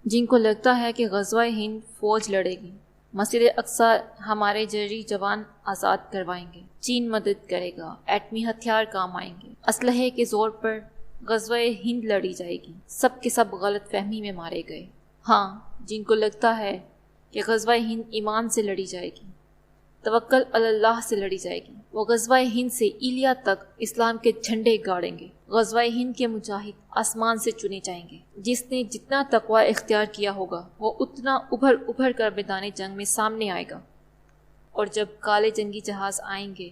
جن کو لگتا ہے کہ غزوہ ہند فوج لڑے گی، مسجد اقصی ہمارے جری جوان آزاد کروائیں گے، چین مدد کرے گا، ایٹمی ہتھیار کام آئیں گے، اسلحے کے زور پر غزوہ ہند لڑی جائے گی، سب کے سب غلط فہمی میں مارے گئے۔ ہاں، جن کو لگتا ہے کہ غزوہ ہند ایمان سے لڑی جائے گی، توکل علی اللہ سے لڑی جائے گی، وہ غزوہ ہند سے ایلیا تک اسلام کے جھنڈے گاڑیں گے۔ غزوہ ہند کے مجاہد آسمان سے چنے جائیں گے۔ جس نے جتنا تقوی اختیار کیا ہوگا وہ اتنا ابھر کر میدان جنگ میں سامنے آئے گا، اور جب کالے جنگی جہاز آئیں گے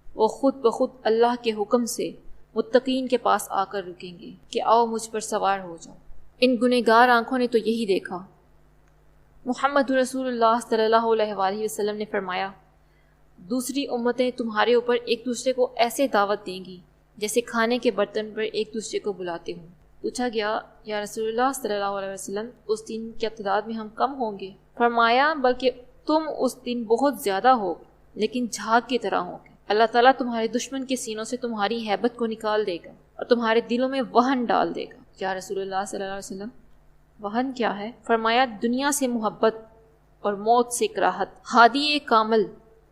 وہ خود بخود اللہ کے حکم سے متقین کے پاس آ کر رکیں گے کہ آؤ مجھ پر سوار ہو جاؤ۔ ان گنہگار آنکھوں نے تو یہی دیکھا۔ محمد رسول اللہ صلی اللہ علیہ وآلہ وسلم نے فرمایا، دوسری امتیں تمہارے اوپر ایک دوسرے کو ایسے دعوت دیں گی جیسے کھانے کے برتن پر ایک دوسرے کو بلاتے ہوں۔ پوچھا گیا، یا رسول اللہ صلی اللہ علیہ وسلم، اس دن کی تعداد میں ہم کم ہوں گے؟ فرمایا، بلکہ تم اس دن بہت زیادہ ہو، لیکن جھاگ کی طرح ہو گے۔ اللہ تعالیٰ تمہارے دشمن کے سینوں سے تمہاری ہیبت کو نکال دے گا اور تمہارے دلوں میں وہن ڈال دے گا۔ یا رسول اللہ صلی اللہ علیہ وسلم، وہن کیا ہے؟ فرمایا، دنیا سے محبت اور موت سے کراہت۔ ہادی کامل،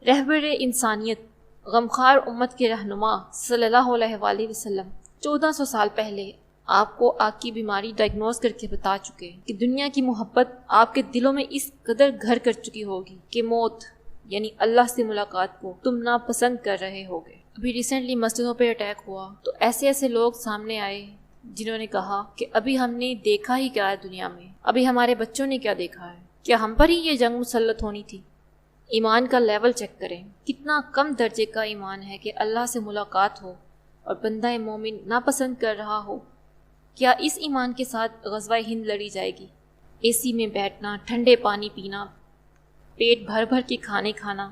رہبر انسانیت، غمخوار امت کے رہنما صلی اللہ علیہ وآلہ وسلم 1400 سال پہلے آپ کو آگ کی بیماری ڈائگنوز کر کے بتا چکے کہ دنیا کی محبت آپ کے دلوں میں اس قدر گھر کر چکی ہوگی کہ موت یعنی اللہ سے ملاقات کو تم ناپسند کر رہے ہوگے۔ ابھی ریسنٹلی مسجدوں پہ اٹیک ہوا تو ایسے لوگ سامنے آئے جنہوں نے کہا کہ ابھی ہم نے دیکھا ہی کیا ہے دنیا میں، ابھی ہمارے بچوں نے کیا دیکھا ہے، کیا ہم پر ہی یہ جنگ مسلط ہونی تھی؟ ایمان کا لیول چیک کریں، کتنا کم درجے کا ایمان ہے کہ اللہ سے ملاقات ہو اور بندہ مومن ناپسند کر رہا ہو۔ کیا اس ایمان کے ساتھ غزوہ ہند لڑی جائے گی؟ اے سی میں بیٹھنا، ٹھنڈے پانی پینا، پیٹ بھر بھر کے کھانے کھانا،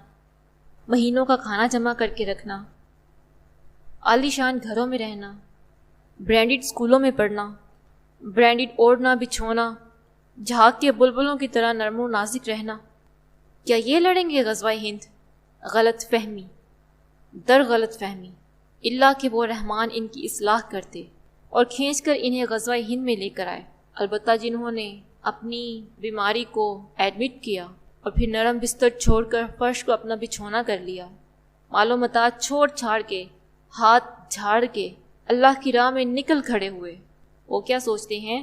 مہینوں کا کھانا جمع کر کے رکھنا، عالی شان گھروں میں رہنا، برانڈڈ اسکولوں میں پڑھنا، برانڈڈ اوڑھنا بچھونا، جھاگ کے بلبلوں کی طرح نرم و نازک رہنا، کیا یہ لڑیں گے غزوہ ہند؟ غلط فہمی در غلط فہمی، اللہ کہ وہ رحمان ان کی اصلاح کرتے اور کھینچ کر انہیں غزوہ ہند میں لے کر آئے۔ البتہ جنہوں نے اپنی بیماری کو ایڈمٹ کیا اور پھر نرم بستر چھوڑ کر فرش کو اپنا بچھونا کر لیا، مال و متاع چھوڑ چھاڑ کے، ہاتھ جھاڑ کے اللہ کی راہ میں نکل کھڑے ہوئے، وہ کیا سوچتے ہیں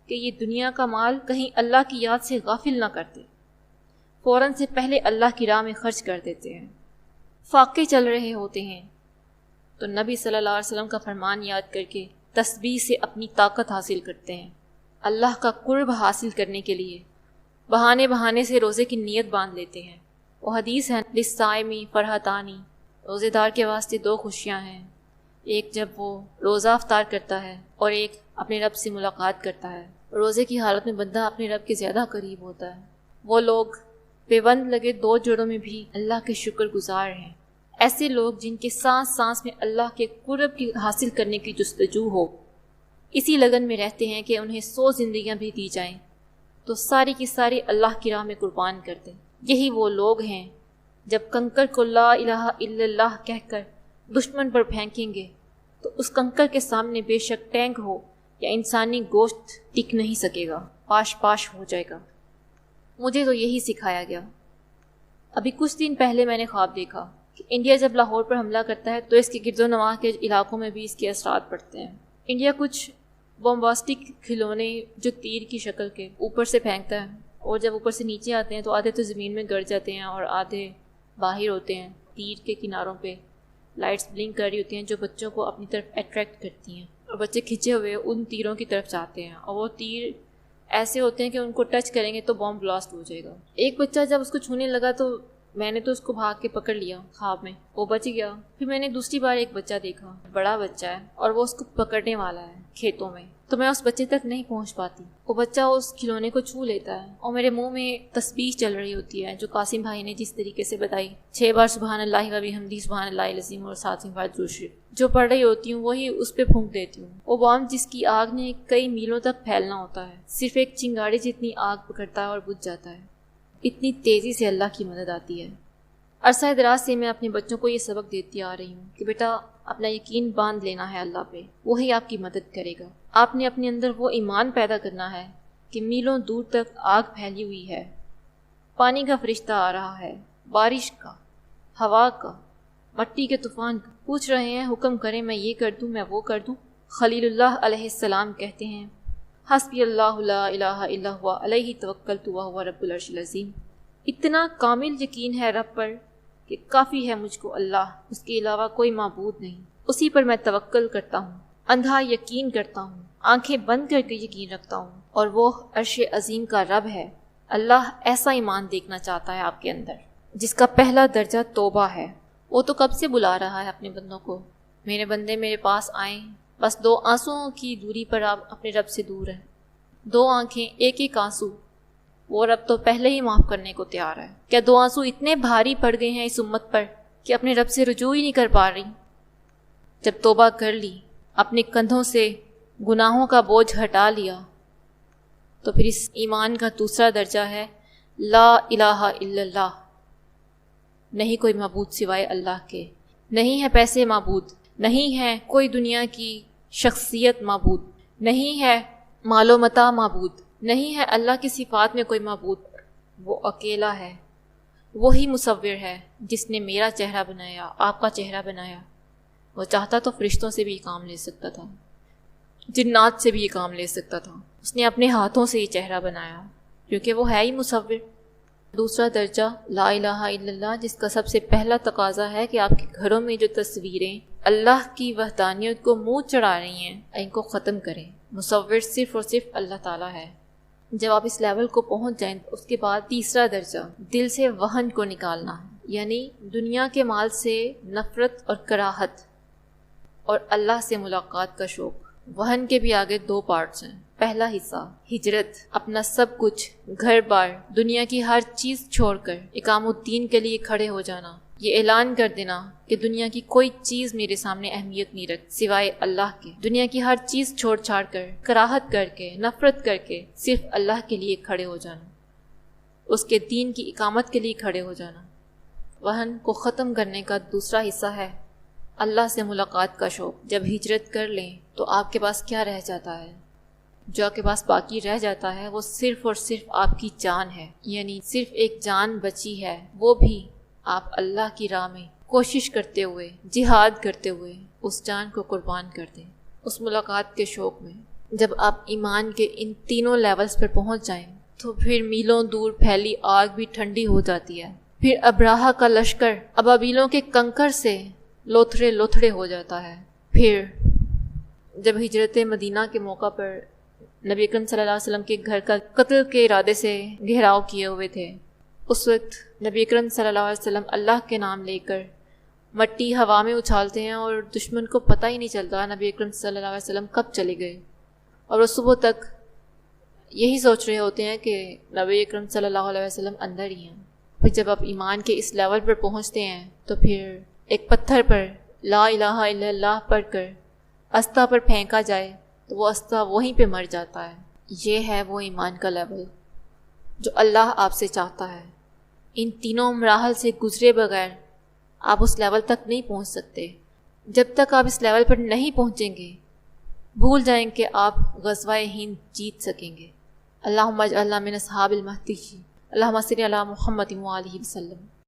کہ یہ دنیا کا مال کہیں اللہ کی یاد سے غافل نہ کرتے، فوراً سے پہلے اللہ کی راہ میں خرچ کر دیتے ہیں۔ فاقے چل رہے ہوتے ہیں تو نبی صلی اللہ علیہ وسلم کا فرمان یاد کر کے تسبیح سے اپنی طاقت حاصل کرتے ہیں۔ اللہ کا قرب حاصل کرنے کے لیے بہانے سے روزے کی نیت باندھ لیتے ہیں۔ وہ حدیث ہے، للصائمی فرحتانی، روزے دار کے واسطے دو خوشیاں ہیں، ایک جب وہ روزہ افطار کرتا ہے اور ایک اپنے رب سے ملاقات کرتا ہے۔ روزے کی حالت میں بندہ اپنے رب کے زیادہ قریب ہوتا ہے۔ وہ لوگ پیوند لگے دو جوڑوں میں بھی اللہ کے شکر گزار ہیں۔ ایسے لوگ جن کے سانس سانس میں اللہ کے قرب کی حاصل کرنے کی جستجو ہو، اسی لگن میں رہتے ہیں کہ انہیں 100 زندگیاں بھی دی جائیں تو ساری کی ساری اللہ کی راہ میں قربان کر دیں۔ یہی وہ لوگ ہیں جب کنکر کو لا الہ الا اللہ کہہ کر دشمن پر پھینکیں گے تو اس کنکر کے سامنے بے شک ٹینک ہو یا انسانی گوشت ٹک نہیں سکے گا، پاش پاش ہو جائے گا۔ مجھے تو یہی سکھایا گیا۔ ابھی کچھ دن پہلے میں نے خواب دیکھا کہ انڈیا جب لاہور پر حملہ کرتا ہے تو اس کے گرد و نواح کے علاقوں میں بھی اس کے اثرات پڑتے ہیں۔ انڈیا کچھ بمباسٹک کھلونے جو تیر کی شکل کے اوپر سے پھینکتا ہے، اور جب اوپر سے نیچے آتے ہیں تو آدھے تو زمین میں گڑ جاتے ہیں اور آدھے باہر ہوتے ہیں۔ تیر کے کناروں پہ لائٹس بلنک کر رہی ہوتی ہیں جو بچوں کو اپنی طرف اٹریکٹ کرتی ہیں، اور بچے کھنچے ہوئے ان تیروں کی طرف جاتے ہیں، اور وہ تیر ایسے ہوتے ہیں کہ ان کو ٹچ کریں گے تو بم بلاسٹ ہو جائے گا۔ ایک بچہ جب اس کو چھونے لگا تو میں نے تو اس کو بھاگ کے پکڑ لیا خواب میں، وہ بچ گیا۔ پھر میں نے دوسری بار ایک بچہ دیکھا، بڑا بچہ ہے اور وہ اس کو پکڑنے والا ہے کھیتوں میں، تو میں اس بچے تک نہیں پہنچ پاتی۔ وہ بچہ اس کھلونے کو چھو لیتا ہے اور میرے منہ میں تسبیح چل رہی ہوتی ہے جو قاسم بھائی نے جس طریقے سے بتائی، 6 بار سبحان اللہ و بحمدہ سبحان اللہ العظیم اور 7 بار درود شریف جو پڑھ رہی ہوتی ہوں وہی اس پہ پھونک دیتی ہوں۔ وہ بام جس کی آگ نے کئی میلوں تک پھیلنا ہوتا ہے، صرف ایک چنگاڑی جتنی آگ پکڑتا ہے اور بجھ جاتا ہے۔ اتنی تیزی سے اللہ کی مدد آتی ہے۔ عرصہ دراز سے میں اپنے بچوں کو یہ سبق دیتی آ رہی ہوں کہ بیٹا اپنا یقین باندھ لینا ہے اللہ پہ، وہی آپ کی مدد کرے گا۔ آپ نے اپنے اندر وہ ایمان پیدا کرنا ہے کہ میلوں دور تک آگ پھیلی ہوئی ہے، پانی کا فرشتہ آ رہا ہے، بارش کا، ہوا کا، مٹی کے طوفان کا، پوچھ رہے ہیں حکم کریں میں یہ کر دوں، میں وہ کر دوں۔ خلیل اللہ علیہ السلام کہتے ہیں حسبی اللہ لا الہ الا ہوا علیہ توکلت وہو رب العرش العظیم۔ اتنا کامل یقین ہے رب پر کہ کافی ہے مجھ کو اللہ، اس کے علاوہ کوئی معبود نہیں، اسی پر میں توکل کرتا ہوں، اندھا یقین کرتا ہوں، آنکھیں بند کر کے یقین رکھتا ہوں، اور وہ عرش عظیم کا رب ہے۔ اللہ ایسا ایمان دیکھنا چاہتا ہے آپ کے اندر جس کا پہلا درجہ توبہ ہے۔ وہ تو کب سے بلا رہا ہے اپنے بندوں کو، میرے بندے میرے پاس آئیں، بس 2 آنسوؤں کی دوری پر آپ اپنے رب سے دور ہیں، 2 آنکھیں، ایک آنسو، وہ رب تو پہلے ہی معاف کرنے کو تیار ہے۔ کیا 2 آنسو اتنے بھاری پڑ گئے ہیں اس امت پر کہ اپنے رب سے رجوع ہی نہیں کر پا رہی؟ جب توبہ کر لی، اپنے کندھوں سے گناہوں کا بوجھ ہٹا لیا، تو پھر اس ایمان کا دوسرا درجہ ہے لا الہ الا اللہ، نہیں کوئی معبود سوائے اللہ کے، نہیں ہے پیسے معبود، نہیں ہے کوئی دنیا کی شخصیت معبود، نہیں ہے مال و متاع معبود، نہیں ہے اللہ کی صفات میں کوئی معبود، وہ اکیلا ہے، وہی مصور ہے جس نے میرا چہرہ بنایا، آپ کا چہرہ بنایا۔ وہ چاہتا تو فرشتوں سے بھی یہ کام لے سکتا تھا، جنات سے بھی یہ کام لے سکتا تھا، اس نے اپنے ہاتھوں سے یہ چہرہ بنایا کیونکہ وہ ہے ہی مصور۔ دوسرا درجہ لا الہ الا اللہ، جس کا سب سے پہلا تقاضا ہے کہ آپ کے گھروں میں جو تصویریں اللہ کی وحدانیت کو منہ چڑھا رہی ہیں ان کو ختم کریں۔ مصور صرف اور صرف اللہ تعالیٰ ہے۔ جب آپ اس لیول کو پہنچ جائیں تو اس کے بعد تیسرا درجہ دل سے وہن کو نکالنا ہے، یعنی دنیا کے مال سے نفرت اور کراہت اور اللہ سے ملاقات کا شوق۔ وہن کے بھی آگے 2 پارٹس ہیں۔ پہلا حصہ ہجرت، اپنا سب کچھ، گھر بار، دنیا کی ہر چیز چھوڑ کر اقام الدین کے لیے کھڑے ہو جانا، یہ اعلان کر دینا کہ دنیا کی کوئی چیز میرے سامنے اہمیت نہیں رکھ سوائے اللہ کے، دنیا کی ہر چیز چھوڑ چھاڑ کر، کراہت کر کے، نفرت کر کے صرف اللہ کے لیے کھڑے ہو جانا، اس کے دین کی اقامت کے لیے کھڑے ہو جانا۔ وہن کو ختم کرنے کا دوسرا حصہ ہے اللہ سے ملاقات کا شوق۔ جب ہجرت کر لیں تو آپ کے پاس کیا رہ جاتا ہے؟ جو آپ کے پاس باقی رہ جاتا ہے وہ صرف اور صرف آپ کی جان ہے، یعنی صرف ایک جان بچی ہے، وہ بھی آپ اللہ کی راہ میں کوشش کرتے ہوئے، جہاد کرتے ہوئے اس جان کو قربان کر دیں اس ملاقات کے شوق میں۔ جب آپ ایمان کے ان تینوں لیولز پر پہنچ جائیں تو پھر میلوں دور پھیلی آگ بھی ٹھنڈی ہو جاتی ہے، پھر ابراہہ کا لشکر ابابیلوں کے کنکر سے لوتھڑے لوتھڑے ہو جاتا ہے۔ پھر جب ہجرت مدینہ کے موقع پر نبی اکرم صلی اللہ علیہ وسلم کے گھر کا قتل کے ارادے سے گھیراؤ کیے ہوئے تھے، اس وقت نبی اکرم صلی اللہ علیہ وسلم اللہ کے نام لے کر مٹی ہوا میں اچھالتے ہیں اور دشمن کو پتہ ہی نہیں چلتا نبی اکرم صلی اللہ علیہ وسلم کب چلے گئے، اور وہ صبح تک یہی سوچ رہے ہوتے ہیں کہ نبی اکرم صلی اللہ علیہ وسلم اندر ہی ہیں۔ پھر جب آپ ایمان کے اس لیول پر پہنچتے ہیں تو پھر ایک پتھر پر لا الہ الا اللہ پڑھ کر استھا پر پھینکا جائے تو وہ استھا وہیں پہ مر جاتا ہے۔ یہ ہے وہ ایمان کا لیول جو اللہ آپ سے چاہتا ہے۔ ان تینوں مراحل سے گزرے بغیر آپ اس لیول تک نہیں پہنچ سکتے۔ جب تک آپ اس لیول پر نہیں پہنچیں گے بھول جائیں کہ آپ غزوہ ہند جیت سکیں گے۔ اللہم اجعلنا من اصحاب المہدی، اللہم صل علی محمد و آلہ وسلم۔